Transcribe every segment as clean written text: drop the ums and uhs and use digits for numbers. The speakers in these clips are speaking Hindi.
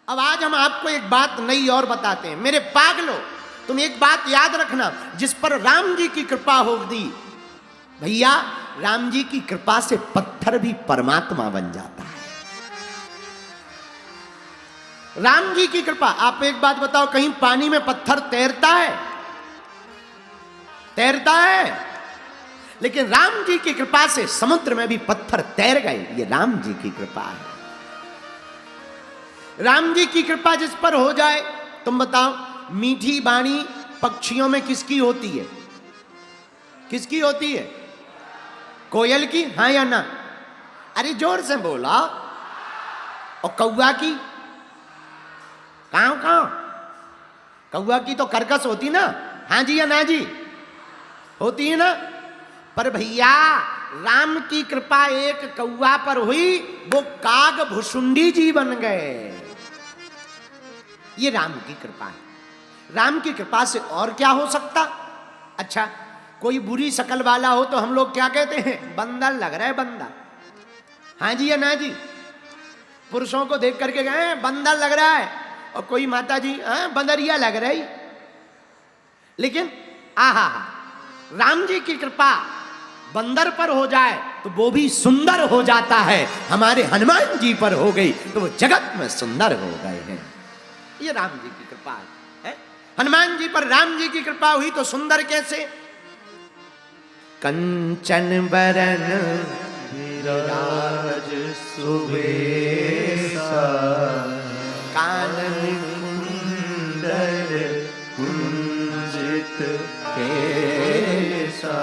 अब आज हम आपको एक बात नई और बताते हैं। मेरे पागलो, तुम एक बात याद रखना, जिस पर राम जी की कृपा होगी भैया, राम जी की कृपा से पत्थर भी परमात्मा बन जाता है। राम जी की कृपा। आप एक बात बताओ, कहीं पानी में पत्थर तैरता है? तैरता है? लेकिन राम जी की कृपा से समुद्र में भी पत्थर तैर गए। ये राम जी की कृपा है। राम जी की कृपा जिस पर हो जाए, तुम बताओ, मीठी बाणी पक्षियों में किसकी होती है? किसकी होती है? कोयल की, हाँ या ना? अरे जोर से बोला। और कौवा की? काव काव। कौवा की तो कर्कश होती ना, हाँ जी या ना जी? होती है ना। पर भैया राम की कृपा एक कौवा पर हुई, वो काग भुसुंडी जी बन गए। ये राम की कृपा है। राम की कृपा से और क्या हो सकता? अच्छा, कोई बुरी शकल वाला हो तो हम लोग क्या कहते हैं? बंदर लग रहा है, बंदर। हाँ जी या ना जी? पुरुषों को देख करके गए बंदर लग रहा है, और कोई माता जी बंदरिया लग रही। लेकिन आहा, राम जी की कृपा बंदर पर हो जाए तो वो भी सुंदर हो जाता है। हमारे हनुमान जी पर हो गई तो वो जगत में सुंदर हो गए हैं। ये राम जी की कृपा है। हनुमान जी पर राम जी की कृपा हुई तो सुंदर कैसे? कंचन बरन विराज सुबेसा, कानन कुंडल कुंजित केसा।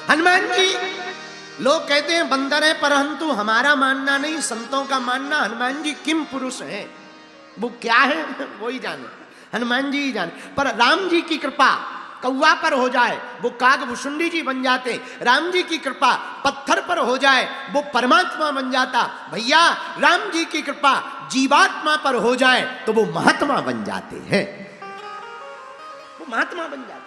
हनुमान जी, लोग कहते हैं बंदर है, परंतु हमारा मानना नहीं, संतों का मानना, हनुमान जी किम पुरुष हैं। वो क्या है वो ही जाने, हनुमान जी ही जाने। पर राम जी की कृपा कौवा पर हो जाए वो काग भुसुंडी जी बन जाते। राम जी की कृपा पत्थर पर हो जाए वो परमात्मा बन जाता। भैया राम जी की कृपा जीवात्मा पर हो जाए तो वो महात्मा बन जाते हैं। वो महात्मा बन जाते।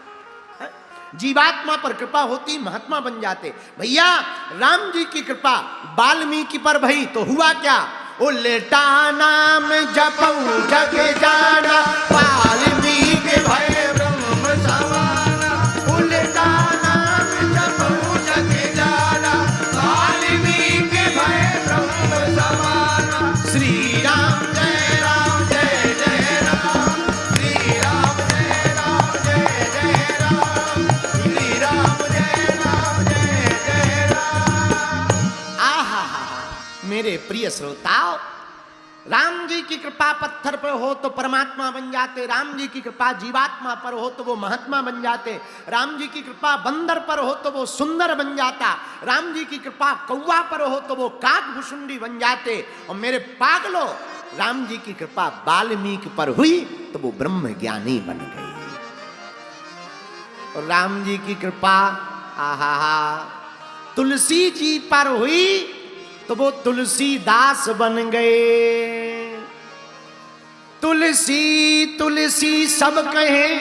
जीवात्मा पर कृपा होती, महात्मा बन जाते। भैया राम जी की कृपा वाल्मीकि पर भई तो हुआ क्या? ओ लेटा नाम जपऊ जग जाना, वाल्मीकि भय ब्रह्म समाना। उल्टा नाम जपऊ जग जाना, वाल्मीकि भय ब्रह्म समाना। श्री राम जय राम जय जय राम, श्री राम जय राम जय जय राम, श्री राम जय राम जय जय राम। आहा, मेरे प्रिय श्रोताओ, राम जी की कृपा पत्थर पर हो तो परमात्मा बन जाते। राम जी की कृपा जीवात्मा पर हो तो वो महात्मा बन जाते। राम जी की कृपा बंदर पर हो तो वो सुंदर बन जाता। राम जी की कृपा कौवा पर हो तो वो काग भुसुंडी बन जाते। और मेरे पागलो, राम जी की कृपा वाल्मीकि पर हुई तो वो ब्रह्म ज्ञानी बन गई। और राम जी की कृपा आहा तुलसी जी पर हुई तो वो तुलसीदास बन गए। तुलसी तुलसी सब कहे,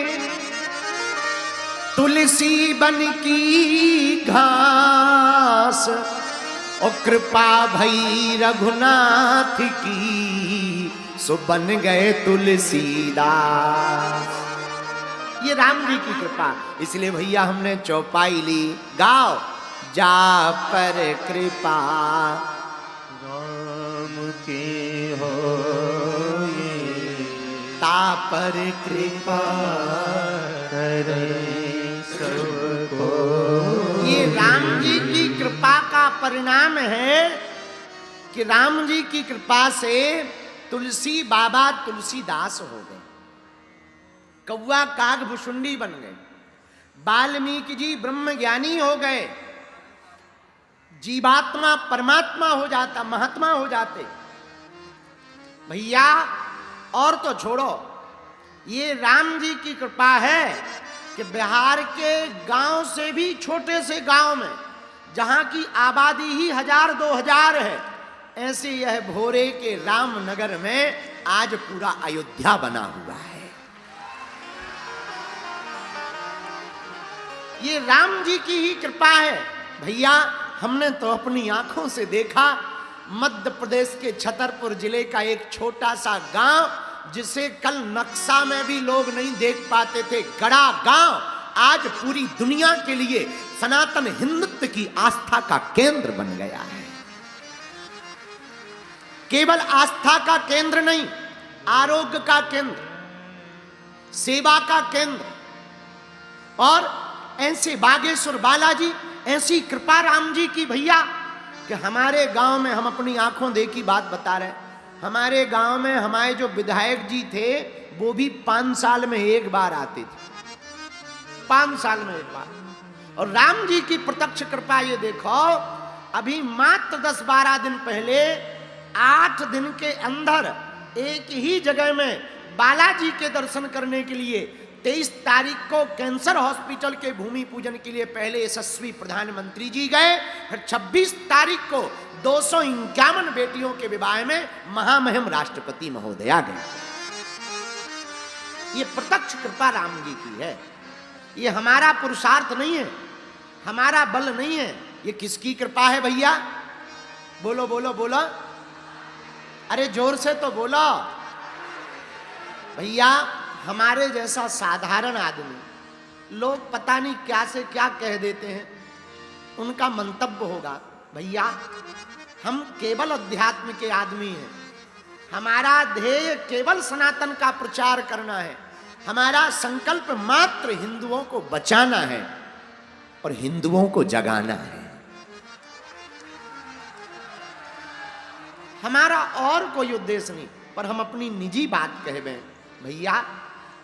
तुलसी बन की घास। और कृपा भई रघुनाथ की, सो बन गए तुलसीदास। ये राम जी की कृपा। इसलिए भैया हमने चौपाई ली, गाओ जा पर कृपा राम की हो, ता पर कृपा करे सबको। ये राम जी की कृपा का परिणाम है कि राम जी की कृपा से तुलसी बाबा तुलसीदास हो गए, कौवा काग भुसुंडी बन गए, वाल्मीकि जी ब्रह्म ज्ञानी हो गए, जीवात्मा परमात्मा हो जाता, महात्मा हो जाते। भैया और तो छोड़ो, ये राम जी की कृपा है कि बिहार के गांव से भी छोटे से गांव में, जहां की आबादी ही 1000-2000 है, ऐसे यह भोरे के रामनगर में आज पूरा अयोध्या बना हुआ है। ये राम जी की ही कृपा है। भैया हमने तो अपनी आंखों से देखा, मध्य प्रदेश के छतरपुर जिले का एक छोटा सा गांव, जिसे कल नक्शा में भी लोग नहीं देख पाते थे, गड़ा गांव, आज पूरी दुनिया के लिए सनातन हिंदुत्व की आस्था का केंद्र बन गया है। केवल आस्था का केंद्र नहीं, आरोग्य का केंद्र, सेवा का केंद्र। और ऐसे बागेश्वर बालाजी, ऐसी कृपा राम जी की भैया कि हमारे गांव में, हम अपनी आंखों देखी बात बता रहे, हमारे गांव में हमारे जो विधायक जी थे वो भी 5 साल में एक बार आते थे, 5 साल में एक बार। और राम जी की प्रत्यक्ष कृपा ये देखो, अभी मात्र 10-12 दिन पहले 8 दिन के अंदर एक ही जगह में बालाजी के दर्शन करने के लिए 23 तारीख को कैंसर हॉस्पिटल के भूमि पूजन के लिए पहले यशस्वी प्रधानमंत्री जी गए, फिर 26 तारीख को 251 बेटियों के विवाह में महामहिम राष्ट्रपति महोदया गए। ये प्रत्यक्ष कृपा राम जी की है। ये हमारा पुरुषार्थ नहीं है, हमारा बल नहीं है, ये किसकी कृपा है भैया? बोलो बोलो बोलो, अरे जोर से तो बोलो भैया। हमारे जैसा साधारण आदमी, लोग पता नहीं क्या से क्या कह देते हैं, उनका मंतव्य होगा भैया हम केवल अध्यात्म के आदमी हैं, हमारा ध्येय केवल सनातन का प्रचार करना है, हमारा संकल्प मात्र हिंदुओं को बचाना है और हिंदुओं को जगाना है, हमारा और कोई उद्देश्य नहीं। पर हम अपनी निजी बात कहबे भैया,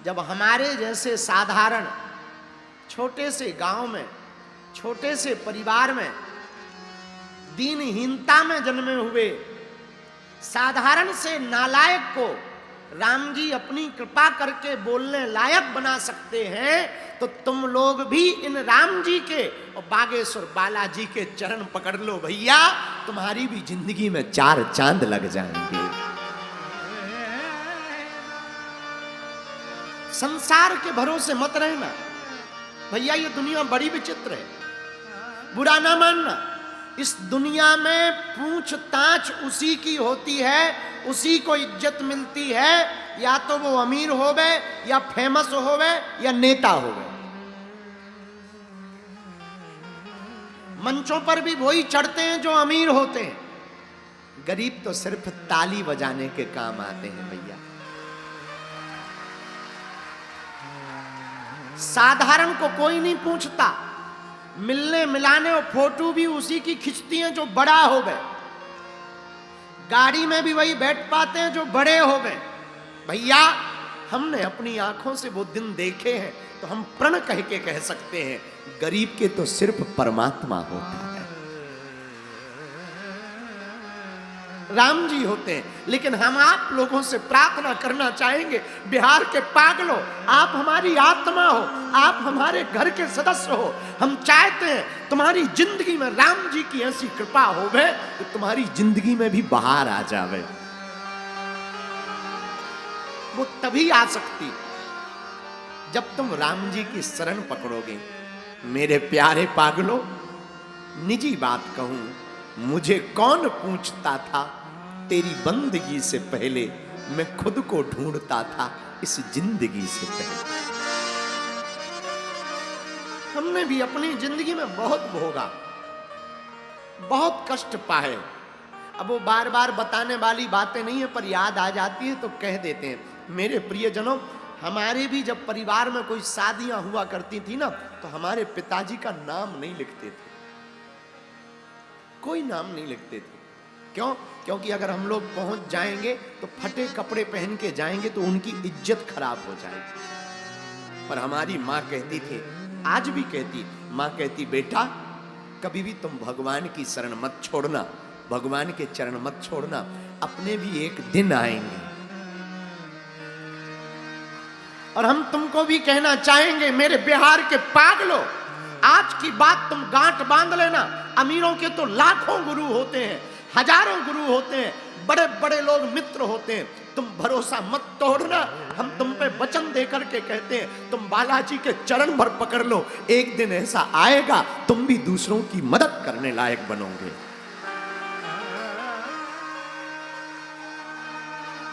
जब हमारे जैसे साधारण छोटे से गांव में, छोटे से परिवार में, दीनहीनता में जन्मे हुए साधारण से नालायक को राम जी अपनी कृपा करके बोलने लायक बना सकते हैं, तो तुम लोग भी इन राम जी के और बागेश्वर बालाजी के चरण पकड़ लो भैया, तुम्हारी भी जिंदगी में 4 चांद लग जाएंगे। संसार के भरोसे मत रहना भैया, ये दुनिया बड़ी विचित्र है, बुरा ना मानना। इस दुनिया में पूछताछ उसी की होती है, उसी को इज्जत मिलती है, या तो वो अमीर होवे, या फेमस होवे, या नेता होवे। मंचों पर भी वही चढ़ते हैं जो अमीर होते हैं, गरीब तो सिर्फ ताली बजाने के काम आते हैं भैया। साधारण को कोई नहीं पूछता, मिलने मिलाने और फोटो भी उसी की खिंचती हैं जो बड़ा हो गए, गाड़ी में भी वही बैठ पाते हैं जो बड़े हो गए। भैया हमने अपनी आंखों से वो दिन देखे हैं, तो हम प्रण कह के कह सकते हैं, गरीब के तो सिर्फ परमात्मा होता है, राम जी होते हैं। लेकिन हम आप लोगों से प्रार्थना करना चाहेंगे, बिहार के पागलों, आप हमारी आत्मा हो, आप हमारे घर के सदस्य हो, हम चाहते हैं तुम्हारी जिंदगी में राम जी की ऐसी कृपा होवे कि तुम्हारी जिंदगी में भी बहार आ जावे। वो तभी आ सकती जब तुम राम जी की शरण पकड़ोगे। मेरे प्यारे पागलों, निजी बात कहूं, मुझे कौन पूछता था, तेरी बंदगी से पहले मैं खुद को ढूंढता था इस जिंदगी से पहले। हमने भी अपनी जिंदगी में बहुत भोगा, बहुत कष्ट पाए। अब वो बार बार बताने वाली बातें नहीं है, पर याद आ जाती है तो कह देते हैं। मेरे प्रियजनों, हमारे भी जब परिवार में कोई शादियां हुआ करती थी ना, तो हमारे पिताजी का नाम नहीं लिखते थे, कोई नाम नहीं लिखते थे। क्यों? क्योंकि अगर हम लोग पहुंच जाएंगे तो फटे कपड़े पहन के जाएंगे तो उनकी इज्जत खराब हो जाएगी। पर हमारी माँ कहती थी, आज भी कहती, माँ कहती, बेटा कभी भी तुम भगवान की शरण मत छोड़ना, भगवान के चरण मत छोड़ना, अपने भी एक दिन आएंगे। और हम तुमको भी कहना चाहेंगे, मेरे बिहार के पागलों, आज की बात तुम गांठ बांध लेना। अमीरों के तो लाखों गुरु होते हैं, हजारों गुरु होते हैं, बड़े बड़े लोग मित्र होते हैं, तुम भरोसा मत तोड़ना। हम तुम पे वचन देकर के कहते हैं, तुम बालाजी के चरण भर पकड़ लो, एक दिन ऐसा आएगा तुम भी दूसरों की मदद करने लायक बनोगे।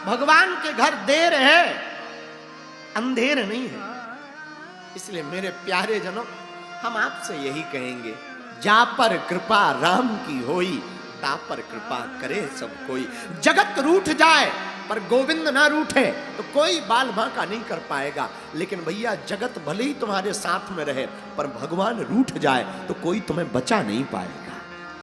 भगवान के घर देर है, अंधेर नहीं है। इसलिए मेरे प्यारे जनों, हम आपसे यही कहेंगे, जा पर कृपा राम की होई, ता पर कृपा करे सब कोई। जगत रूठ जाए पर गोविंद ना रूठे तो कोई बाल बांका नहीं कर पाएगा। लेकिन भैया जगत भले ही तुम्हारे साथ में रहे, पर भगवान रूठ जाए तो कोई तुम्हें बचा नहीं पाएगा।